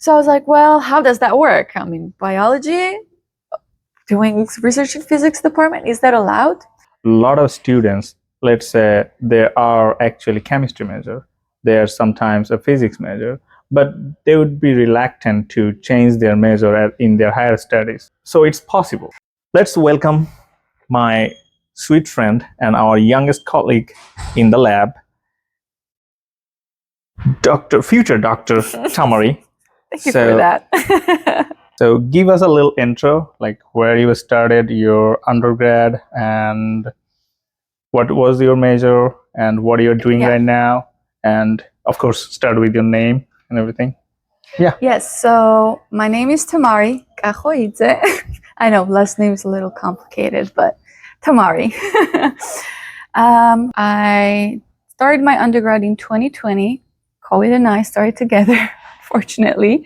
So I was like, well, how does that work? I mean, biology, doing research in physics department, is that allowed? A lot of students, let's say they are actually chemistry major, they are sometimes a physics major, but they would be reluctant to change their major in their higher studies. So it's possible. Let's welcome my sweet friend and our youngest colleague in the lab, future Dr. Tamari. Thank you for that. So give us a little intro, like where you started your undergrad and what was your major and what you're doing right now. And of course, start with your name and everything. Yeah. Yes, so my name is Tamari Kahoidze. I know last name is a little complicated, but Tamari. I started my undergrad in 2020. COVID and I started together, fortunately.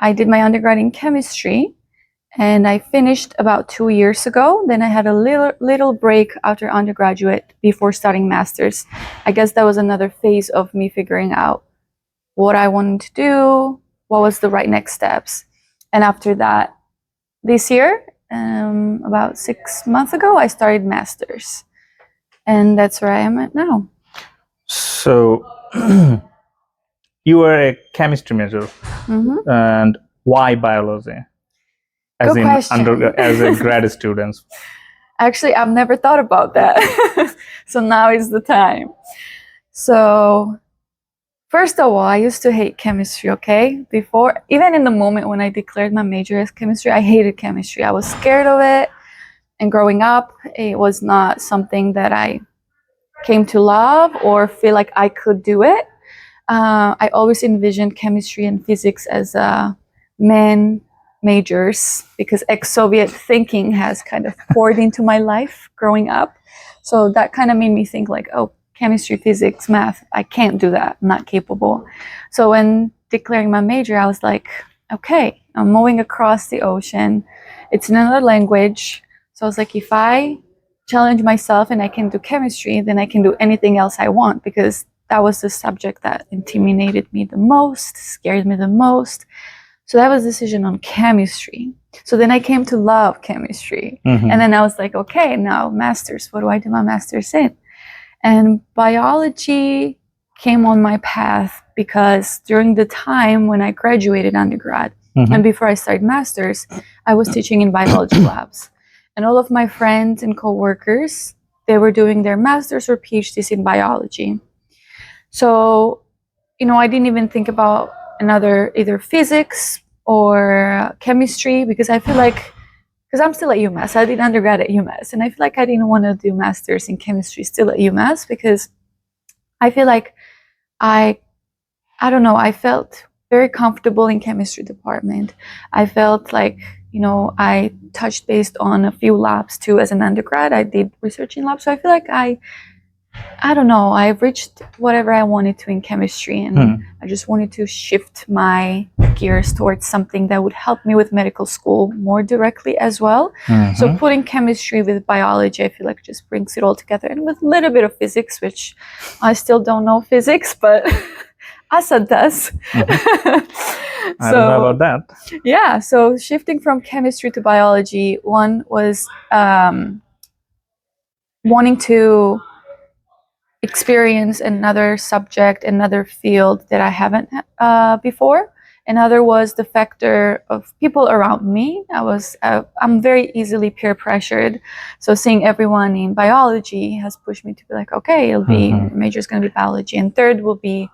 I did my undergrad in chemistry, and I finished about 2 years ago. Then I had a little break after undergraduate before starting master's. I guess that was another phase of me figuring out what I wanted to do, what was the right next steps. And after that, this year, about 6 months ago, I started master's. And that's where I am at now. So you were a chemistry major, and why biology? As as a grad student? Actually, I've never thought about that. So now is the time. So first of all, I used to hate chemistry, okay? Before, even in the moment when I declared my major as chemistry, I hated chemistry. I was scared of it. And growing up, it was not something that I came to love or feel like I could do it. I always envisioned chemistry and physics as men majors because ex-Soviet thinking has kind of poured into my life growing up. So that kind of made me think like, oh, chemistry, physics, math, I can't do that. I'm not capable. So when declaring my major, I was like, okay, I'm moving across the ocean. It's in another language. So I was like, if I challenge myself and I can do chemistry, then I can do anything else I want, because that was the subject that intimidated me the most, scared me the most. So that was a decision on chemistry. So then I came to love chemistry. And then I was like, okay, now master's, what do I do my master's in? And biology came on my path because during the time when I graduated undergrad and before I started master's, I was teaching in biology labs. And all of my friends and coworkers, they were doing their master's or PhDs in biology. So, I didn't even think about another either physics or chemistry, because I feel like, because I'm still at UMass, I did undergrad at UMass, and I feel like I didn't want to do master's in chemistry still at UMass, because I feel like I don't know, I felt very comfortable in chemistry department. I felt like, I touched based on a few labs too as an undergrad. I did research in labs, so I feel like I don't know, I've reached whatever I wanted to in chemistry, and I just wanted to shift my gears towards something that would help me with medical school more directly as well. So putting chemistry with biology, I feel like just brings it all together, and with a little bit of physics, which I still don't know physics, but Asa does. I don't know about that. Yeah, so shifting from chemistry to biology, one was wanting to experience another subject, another field that I haven't before. Another was the factor of people around me. I'm very easily peer pressured. So seeing everyone in biology has pushed me to be like, okay, it'll be, major is going to be biology. And third will be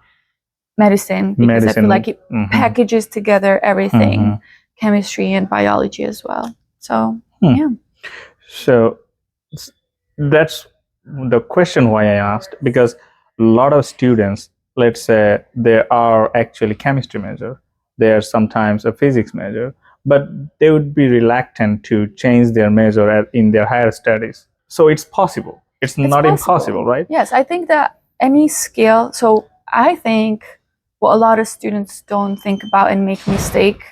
medicine, because I feel like it packages together everything, chemistry and biology as well. So, yeah. So that's the question why I asked, because a lot of students, let's say they are actually chemistry major, they are sometimes a physics major, but they would be reluctant to change their major in their higher studies. So it's possible. It's not impossible, right? Yes, I think that any skill, so I think what a lot of students don't think about and make mistake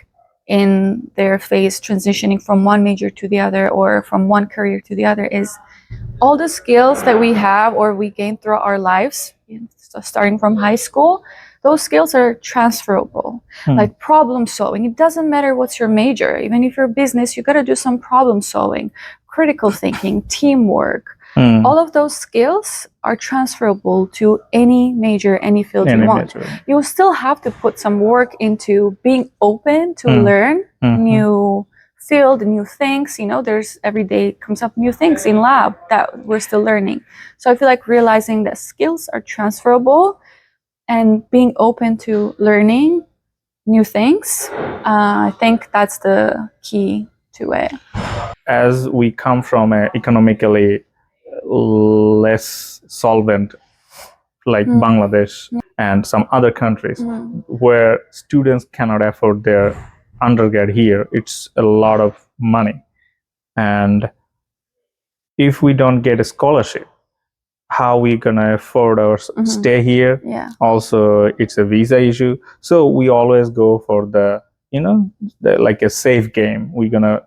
in their phase transitioning from one major to the other or from one career to the other is all the skills that we have or we gain throughout our lives, starting from high school, those skills are transferable. Like problem solving, it doesn't matter what's your major. Even if you're business, you got to do some problem solving, critical thinking, teamwork. All of those skills are transferable to any major, any field you want. You still have to put some work into being open to learn new field, new things. You know, there's every day comes up new things in lab that we're still learning. So I feel like realizing that skills are transferable and being open to learning new things, I think that's the key to it. As we come from an economically less solvent, like Bangladesh and some other countries where students cannot afford their undergrad here, it's a lot of money. And if we don't get a scholarship, how we gonna afford our stay here? Also, it's a visa issue. So we always go for the, like a safe game. We're gonna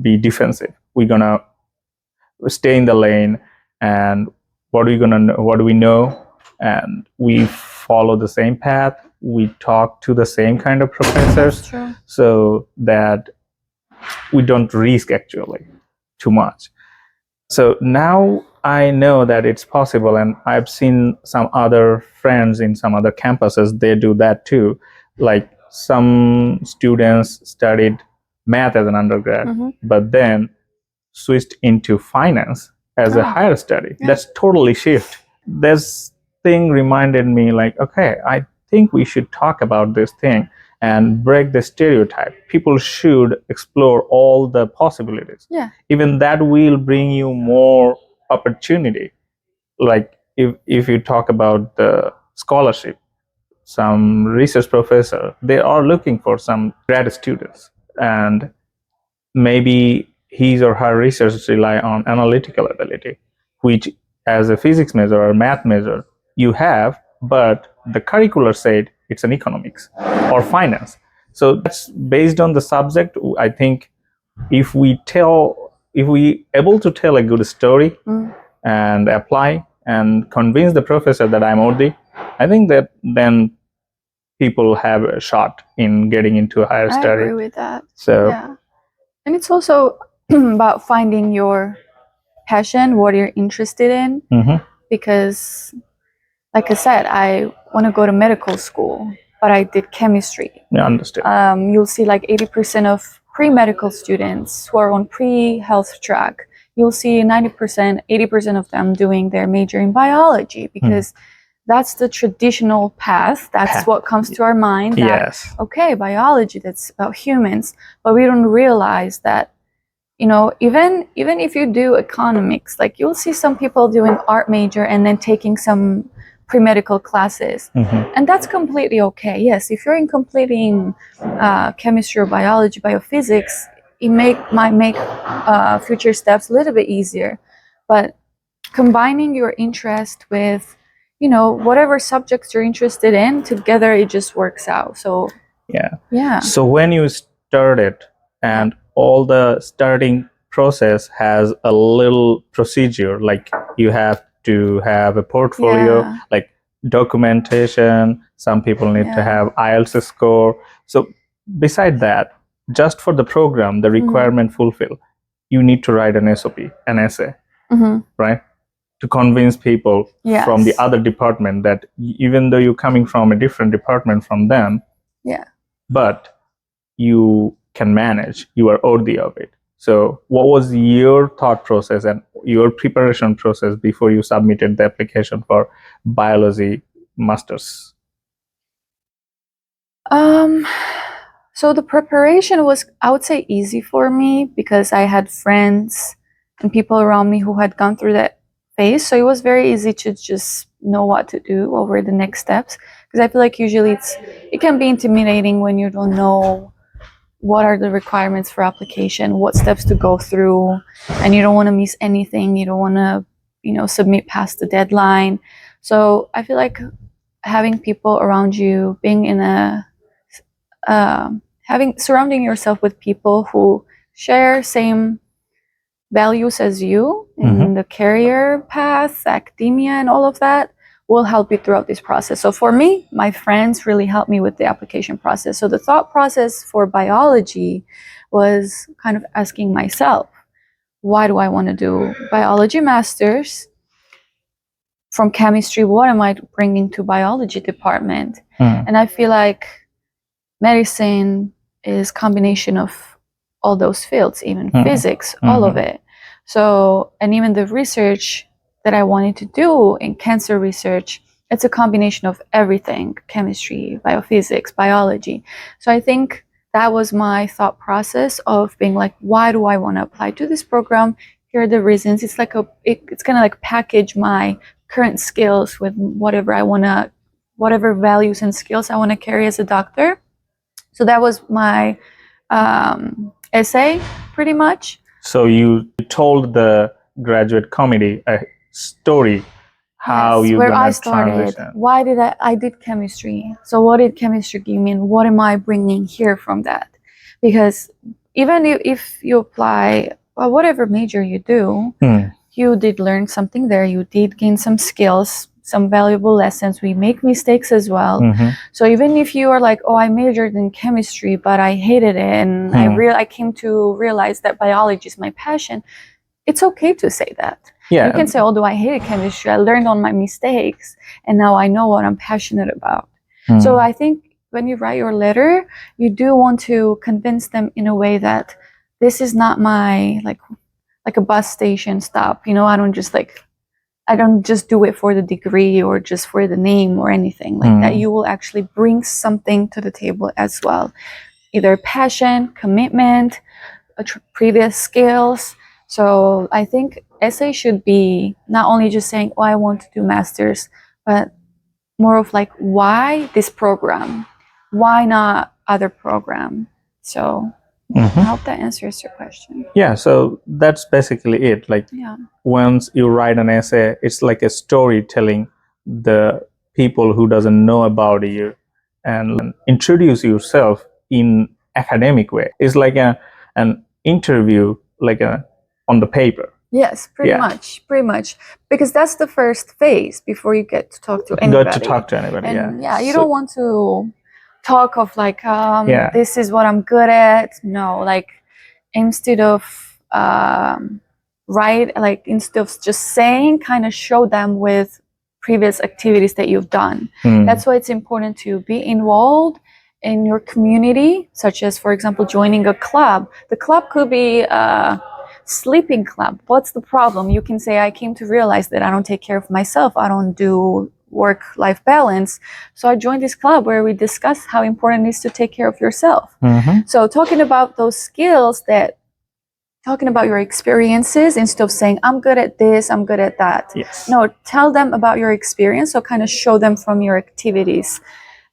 be defensive. We're gonna stay in the lane, and what do we know? And we follow the same path. We talk to the same kind of professors, so that we don't risk actually too much. So now I know that it's possible, and I've seen some other friends in some other campuses, they do that too. Like some students studied math as an undergrad, but then switched into finance as a higher study. That's totally shift. This thing reminded me like, okay, I think we should talk about this thing and break the stereotype. People should explore all the possibilities. Even that will bring you more opportunity. Like if you talk about the scholarship, some research professor, they are looking for some grad students, and maybe his or her research rely on analytical ability, which as a physics major or math major you have, but the curricular said it's an economics or finance. So that's based on the subject. I think if we able to tell a good story and apply and convince the professor that I'm worthy, I think that then people have a shot in getting into a higher study. I agree with that. So and it's also about finding your passion, what you're interested in. Because like I said, I want to go to medical school, but I did chemistry. Yeah, understood. You'll see like 80% of pre-medical students who are on pre-health track. You'll see 90%, 80% of them doing their major in biology, because that's the traditional path. That's what comes to our mind. That, okay, biology, that's about humans. But we don't realize that, you know, even if you do economics, like you'll see some people doing art major and then taking some pre-medical classes. And that's completely okay. Yes, if you're in completing chemistry or biology, biophysics, it might make future steps a little bit easier. But combining your interest with, you know, whatever subjects you're interested in, together it just works out. So so when you started, and all the starting process has a little procedure, like you have to have a portfolio, like documentation, some people need to have IELTS score. So beside that, just for the program, the requirement fulfill, you need to write an SOP, an essay, right? To convince people from the other department that even though you're coming from a different department from them, but you can manage, you are worthy of it. So what was your thought process and your preparation process before you submitted the application for biology masters? So the preparation was, I would say, easy for me, because I had friends and people around me who had gone through that phase. So it was very easy to just know what to do over the next steps. Because I feel like usually it can be intimidating when you don't know what are the requirements for application, what steps to go through, and you don't want to miss anything. You don't want to, you know, submit past the deadline. So I feel like having people around you, being in a surrounding yourself with people who share same values as you in the career path, academia, and all of that will help you throughout this process. So for me, my friends really helped me with the application process. So the thought process for biology was kind of asking myself, why do I want to do biology masters? From chemistry, what am I bringing to biology department? And I feel like medicine is combination of all those fields, even physics, all of it. So, and even the research that I wanted to do in cancer research, it's a combination of everything: chemistry, biophysics, biology. So I think that was my thought process of being like, why do I want to apply to this program? Here are the reasons. It's like it's kind of like package my current skills with whatever I want to, whatever values and skills I want to carry as a doctor. So that was my essay, pretty much. So you told the graduate committee a story how you where I gonna started. transition. Why did I did chemistry? So what did chemistry give me, and what am I bringing here from that? Because even if you apply whatever major you do, you did learn something there. You did gain some skills, some valuable lessons. We make mistakes as well. So even if you are like, oh, I majored in chemistry, but I hated it, and I came to realize that biology is my passion, it's okay to say that. Yeah. You can say, although I hated chemistry, I learned on my mistakes, and now I know what I'm passionate about. So I think when you write your letter, you do want to convince them in a way that this is not my like a bus station stop. You know, I don't just do it for the degree or just for the name or anything like that. You will actually bring something to the table as well, either passion, commitment, previous skills. So I think essay should be not only just saying, oh, I want to do masters, but more of like, why this program? Why not other program? So I hope that answers your question. Yeah, so that's basically it. Like, once you write an essay, it's like a story telling the people who doesn't know about you and introduce yourself in academic way. It's like an interview, like on the paper. Yes, pretty much, because that's the first phase before you get to talk to anybody. And you don't want to talk of like, this is what I'm good at. No, like instead of instead of just saying, kind of show them with previous activities that you've done. That's why it's important to be involved in your community, such as, for example, joining a club. The club could be sleeping club. What's the problem? You can say, I came to realize that I don't take care of myself. I don't do work-life balance. So I joined this club where we discuss how important it is to take care of yourself. So talking about those skills, talking about your experiences instead of saying, I'm good at this, I'm good at that. No, tell them about your experience. So kind of show them from your activities.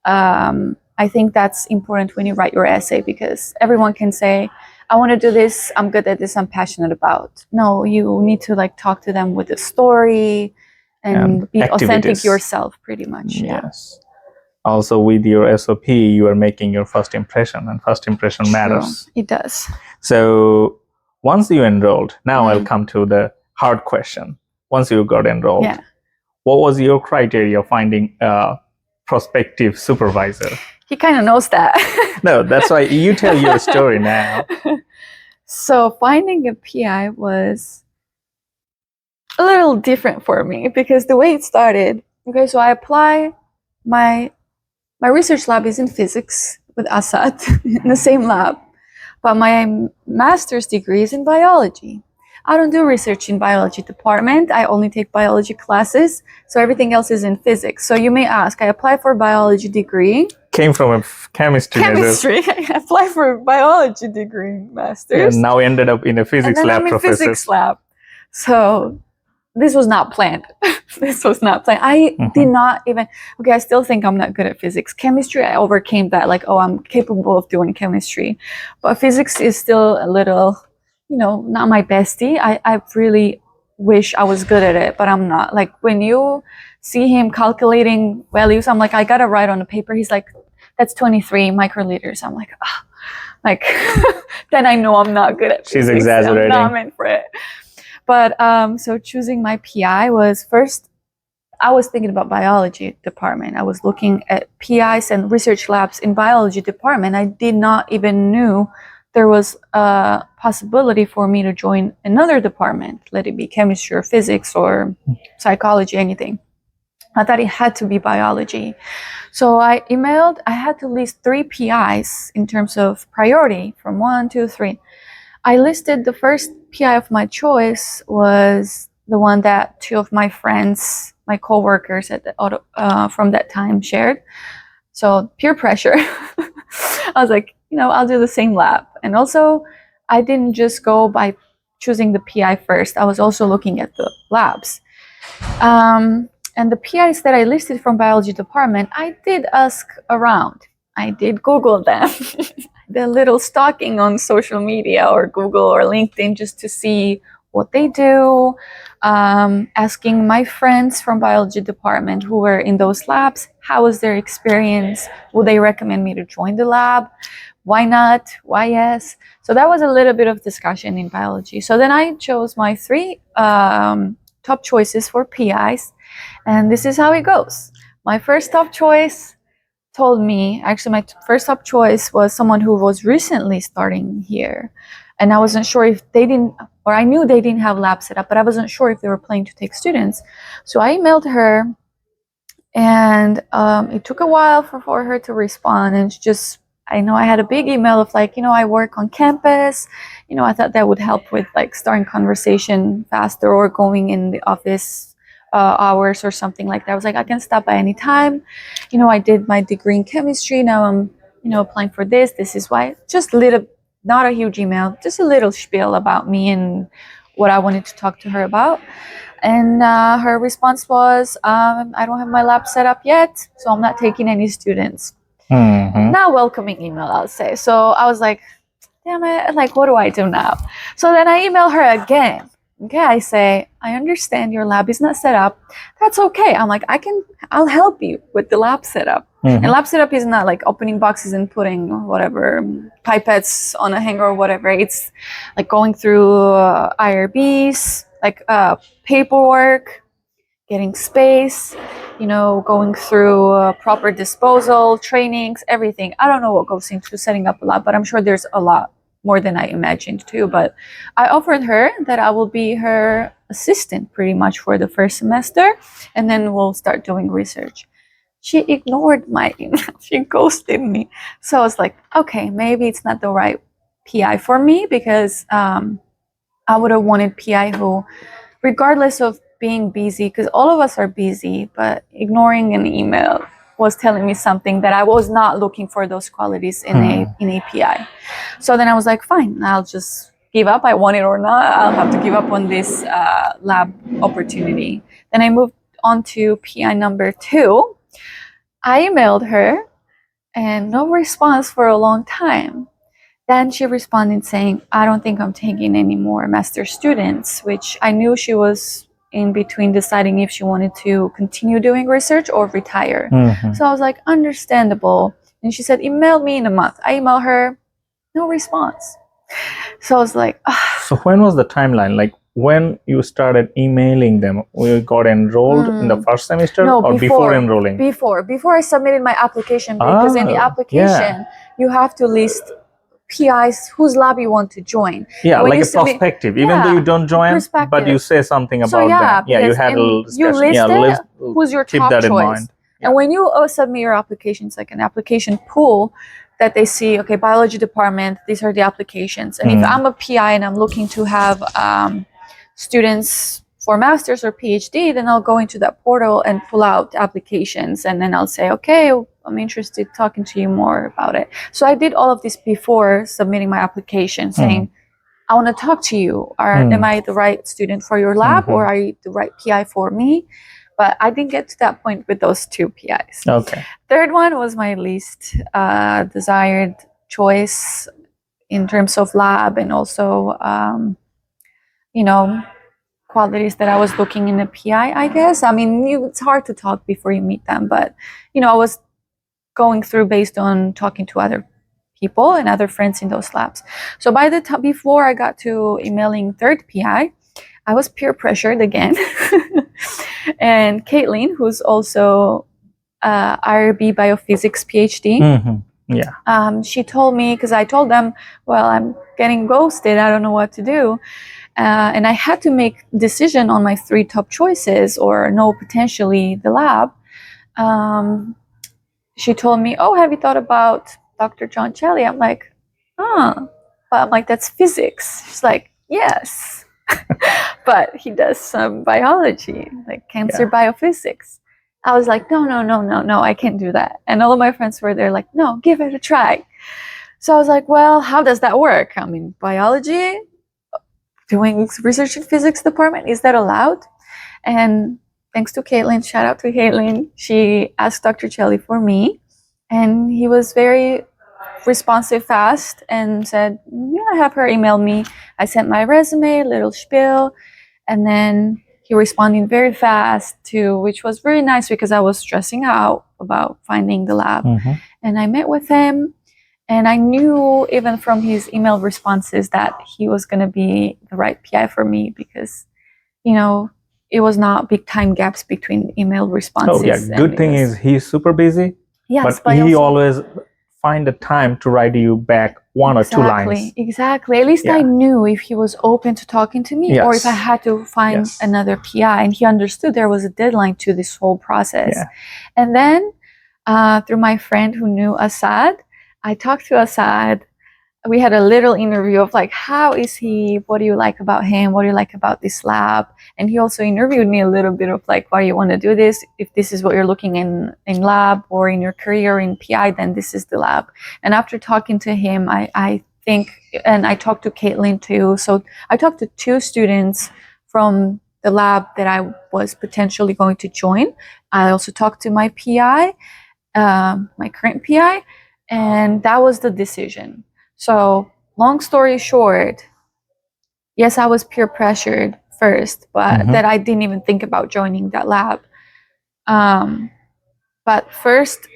I think that's important when you write your essay, because everyone can say, I want to do this, I'm good at this, I'm passionate about. No, you need to like talk to them with a story and be authentic yourself, pretty much. Yes. Also, with your SOP, you are making your first impression, and first impression matters. It does. So once you enrolled, now I'll come to the hard question. Once you got enrolled, what was your criteria finding a prospective supervisor? He kind of knows that. No, that's why you tell your story now. So finding a PI was a little different for me, because the way it started, so I apply, my research lab is in physics with Assad in the same lab, but my master's degree is in biology. I don't do research in biology department. I only take biology classes, so everything else is in physics. So you may ask, I applied for a biology degree. Came from a chemistry. I applied for a biology degree master's. And now ended up in a physics lab professor. Physics lab. So this was not planned. I did not even, I still think I'm not good at physics. Chemistry, I overcame that. Like, oh, I'm capable of doing chemistry. But physics is still a little, not my bestie. I really wish I was good at it, but I'm not. Like, when you see him calculating values, I'm like, I got to write on the paper. He's like, that's 23 microliters. I'm like, then I know I'm not good at physics. She's exaggerating. I'm not meant for it. But so choosing my PI was, first, I was thinking about biology department. I was looking at PIs and research labs in biology department. I did not even knew there was a possibility for me to join another department, let it be chemistry or physics or psychology, anything. I thought it had to be biology. So I emailed, I had to list 3 PIs in terms of priority from 1, 2, 3. I listed the first PI of my choice was the one that 2 of my friends, my coworkers at the from that time shared. So peer pressure. I was like, I'll do the same lab. And also, I didn't just go by choosing the PI first. I was also looking at the labs. And the PIs that I listed from biology department, I did ask around. I did Google them. The little stalking on social media or Google or LinkedIn just to see what they do. Asking my friends from biology department who were in those labs, how was their experience? Would they recommend me to join the lab? Why not? Why yes? So that was a little bit of discussion in biology. So then I chose my 3 top choices for PIs. And this is how it goes. My first top choice told me, actually, my first top choice was someone who was recently starting here. And I wasn't sure if they didn't, or I knew they didn't have lab set up, but I wasn't sure if they were planning to take students. So I emailed her, and it took a while for her to respond. And she just, I know I had a big email of like, I work on campus. I thought that would help with like starting conversation faster or going in the office hours or something like that. I was like, I can stop by any time. I did my degree in chemistry. Now I'm, applying for this. This is why. Just a little, not a huge email, just a little spiel about me and what I wanted to talk to her about. And her response was, I don't have my lab set up yet, so I'm not taking any students. Not welcoming email, I'll say. So I was like, damn it, like, what do I do now? So then I email her again. Okay, I say, I understand your lab is not set up. That's okay. I'm like, I'll help you with the lab setup. And lab setup is not like opening boxes and putting whatever pipettes on a hanger or whatever. It's like going through IRBs, like paperwork, getting space, going through proper disposal, trainings, everything. I don't know what goes into setting up a lab, but I'm sure there's a lot more than I imagined too. But I offered her that I will be her assistant pretty much for the first semester, and then we'll start doing research. She ignored my email. She ghosted me. So I was like, okay, maybe it's not the right PI for me, because I would have wanted PI who, regardless of being busy, because all of us are busy, but ignoring an email was telling me something that I was not looking for those qualities in a PI. So then I was like, fine, I'll just give up. I want it or not, I'll have to give up on this lab opportunity. Then I moved on to PI number 2. I emailed her and no response for a long time. Then she responded saying, I don't think I'm taking any more master students, which I knew she was in between deciding if she wanted to continue doing research or retire. So I was like, understandable. And she said, email me in a month. I emailed her, no response. So I was like, So when was the timeline? Like when you started emailing them, you got enrolled in the first semester, no, or before enrolling? Before I submitted my application, because in the application, you have to list PIs whose lab you want to join. Yeah, like a perspective, even though you don't join, but you say something about them. Yeah, you had a discussion. You list who's your top that choice. In mind. And when you submit your application, it's like an application pool that they see, okay, biology department, these are the applications. And if I'm a PI and I'm looking to have students for master's or PhD, then I'll go into that portal and pull out applications. And then I'll say, okay, I'm interested in talking to you more about it. So I did all of this before submitting my application, saying, I want to talk to you. Am I the right student for your lab, or are you the right PI for me? But I didn't get to that point with those 2 PIs. Okay. Third one was my least desired choice in terms of lab and also, qualities that I was looking in a PI, I guess. I mean, it's hard to talk before you meet them, but, I was going through based on talking to other people and other friends in those labs. So by the time, before I got to emailing third PI, I was peer pressured again. And Caitlin, who's also IRB biophysics PhD, she told me, because I told them, well, I'm getting ghosted, I don't know what to do. And I had to make a decision on my 3 top choices or no, potentially the lab. She told me, oh, have you thought about Dr. John Shelley? I'm like, but I'm like, that's physics. She's like, yes. But he does some biology, like cancer biophysics. I was like, no, I can't do that. And all of my friends were there like, no, give it a try. So I was like, well, how does that work? I mean, biology, doing research in physics department, is that allowed? And thanks to Caitlin, shout out to Caitlin, she asked Dr. Shelley for me, and he was very responsive fast and said, yeah, have her email me. I sent my resume, little spiel, and then he responded very fast too, which was very nice because I was stressing out about finding the lab. And I met with him, and I knew even from his email responses that he was going to be the right PI for me because, you know, it was not big time gaps between email responses. Oh yeah, good thing is he's super busy. Yes, but he always find the time to write you back 1 or 2 lines. Exactly. At least I knew if he was open to talking to me or if I had to find another PI, and he understood there was a deadline to this whole process. And then through my friend who knew Assad, I talked to Assad. We had a little interview of like, how is he? What do you like about him? What do you like about this lab? And he also interviewed me a little bit of like, why do you want to do this? If this is what you're looking in lab or in your career in PI, then this is the lab. And after talking to him, I think, and I talked to Caitlin too. So I talked to 2 students from the lab that I was potentially going to join. I also talked to my PI, my current PI, and that was the decision. So long story short, yes, I was peer pressured first, but that I didn't even think about joining that lab. But first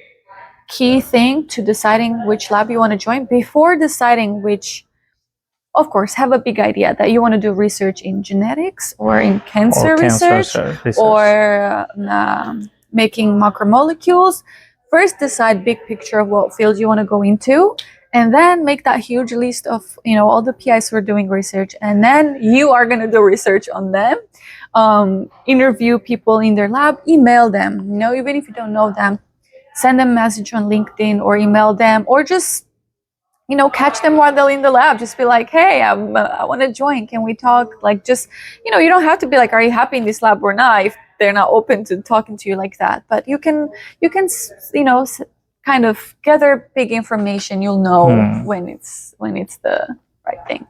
key thing to deciding which lab you want to join, before deciding which, of course, have a big idea that you want to do research in genetics or in cancer research or making macromolecules. First decide big picture of what field you want to go into, and then make that huge list of, you know, all the PIs who are doing research, and then you are going to do research on them. Interview people in their lab, email them, you know, even if you don't know them, send them a message on LinkedIn or email them, or just, you know, catch them while they're in the lab. Just be like, hey, I want to join. Can we talk? Like, just, you know, you don't have to be like, are you happy in this lab or not, if they're not open to talking to you like that. But you can, you know, kind of gather big information. You'll know when it's the right thing.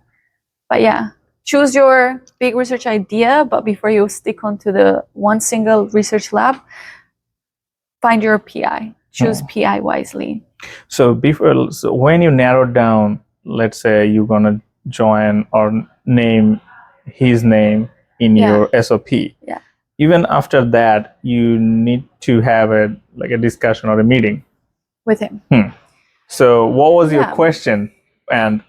But yeah, choose your big research idea. But before you stick onto the one single research lab, find your PI. Choose PI wisely. So when you narrow down, let's say you're gonna join or name his name in your SOP. Even after that, you need to have a discussion or a meeting with him. So what was your question? And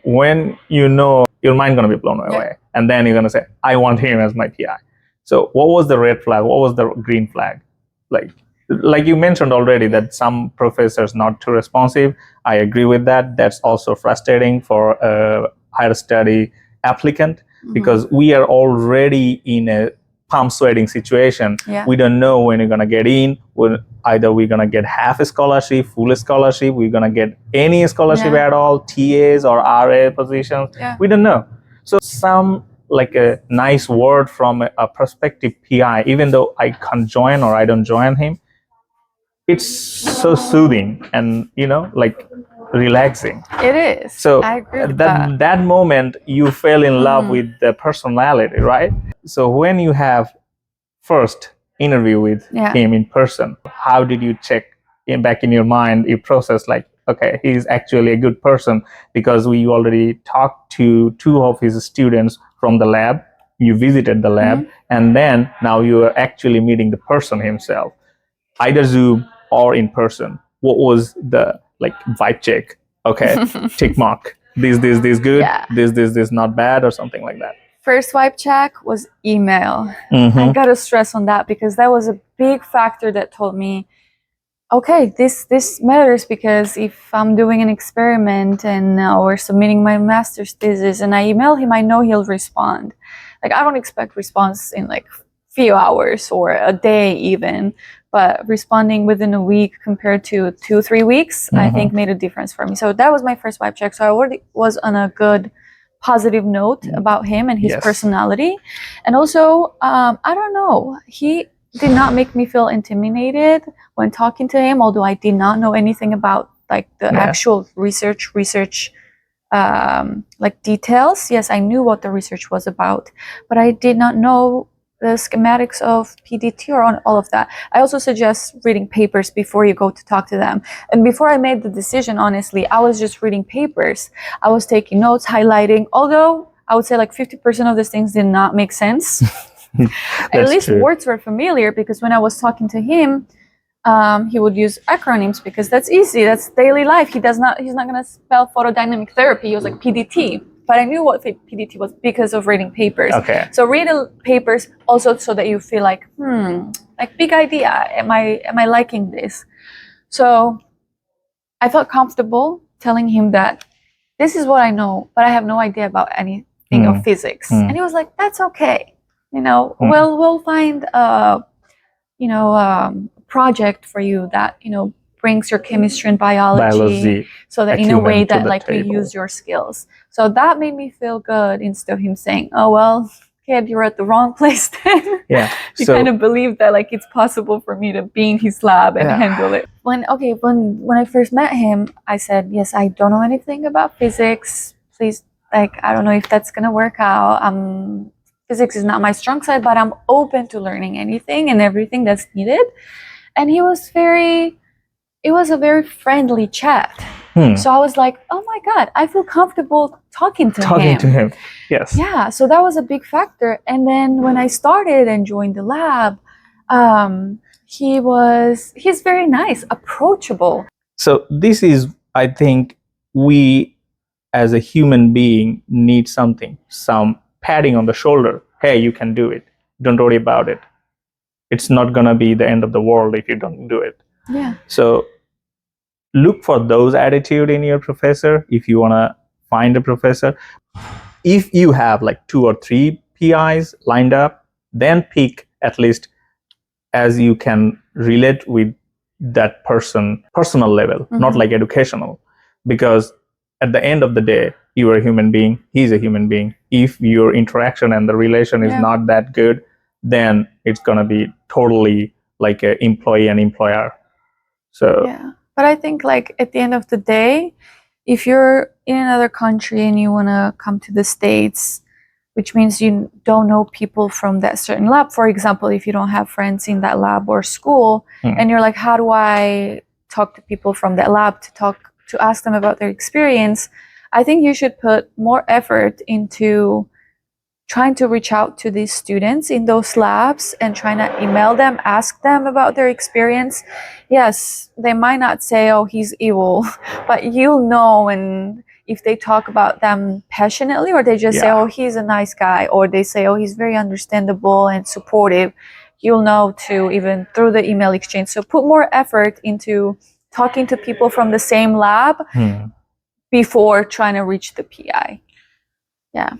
when you know, your mind gonna be blown away, and then you're gonna say, I want him as my PI. So what was the red flag? What was the green flag? Like you mentioned already that some professors not too responsive. I agree with that. That's also frustrating for a higher study applicant because we are already in a palm sweating situation. We don't know when you're gonna get in. Either we're gonna get half a scholarship, full scholarship, we're gonna get any scholarship at all, TAs or RA positions. We don't know. So some like a nice word from a prospective PI, even though I can't join or I don't join him, it's so soothing and, you know, like relaxing. It is. So I agree with that moment you fell in love with the personality, right? So when you have first interview with him in person, how did you check back in your mind, you process like, okay, he's actually a good person because we already talked to 2 of his students from the lab, you visited the lab, and then now you are actually meeting the person himself, either Zoom or in person. What was the vibe check? Okay, tick mark. This good. This not bad or something like that. first vibe check was email. Mhm. I gotta stress on that because that was a big factor that told me, okay, this matters, because if I'm doing an experiment and or submitting my master's thesis and I email him, I know he'll respond. Like, I don't expect response in like few hours or a day even, but responding within a week compared to 2-3 weeks, I think made a difference for me. So that was my first vibe check. So I already was on a good positive note about him and his Yes. personality. And also, I don't know, he did not make me feel intimidated when talking to him, although I did not know anything about like the actual research like details. Yes, I knew what the research was about, but I did not know the schematics of PDT or on all of that. I also suggest reading papers before you go to talk to them. And before I made the decision, honestly, I was just reading papers. I was taking notes, highlighting, although I would say like 50% of these things did not make sense. At least true. words were familiar, because when I was talking to him, he would use acronyms because that's easy. That's daily life. He's not going to spell photodynamic therapy. He was like PDT. But I knew what PDT was because of reading papers. Okay. So read the papers also so that you feel like, like big idea. Am I liking this? So I felt comfortable telling him that this is what I know, but I have no idea about anything of physics. And he was like, that's okay. We'll find a project for you that brings your chemistry and biology so that in a way that like you use your skills. So that made me feel good, instead of him saying, oh well, kid, you're at the wrong place then. Yeah. He kind of believed that like it's possible for me to be in his lab and handle it. When I first met him, I said, yes, I don't know anything about physics. Please, like, I don't know if that's gonna work out. Physics is not my strong side, but I'm open to learning anything and everything that's needed. And it was a very friendly chat. So I was like, oh my God, I feel comfortable talking to him. Yes. Yeah, so that was a big factor. And then when I started and joined the lab, he's very nice, approachable. So this is, I think, we as a human being need some padding on the shoulder. Hey, you can do it. Don't worry about it. It's not gonna be the end of the world if you don't do it. Yeah. So look for those attitude in your professor if you wanna find a professor. If you have like 2 or 3 PIs lined up, then pick at least as you can relate with that personal level, not like educational, because at the end of the day, you are a human being, he's a human being. If your interaction and the relation is not that good, then it's going to be totally like an employee and employer. So yeah, but I think like at the end of the day, if you're in another country and you want to come to the States, which means you don't know people from that certain lab, for example, if you don't have friends in that lab or school, and you're like, how do I talk to people from that lab to ask them about their experience? I think you should put more effort into trying to reach out to these students in those labs and trying to email them, ask them about their experience. Yes, they might not say, oh, he's evil, but you'll know. And if they talk about them passionately, or they just say, oh, he's a nice guy, or they say, oh, he's very understandable and supportive, you'll know too, even through the email exchange. So put more effort into talking to people from the same lab before trying to reach the PI. Yeah.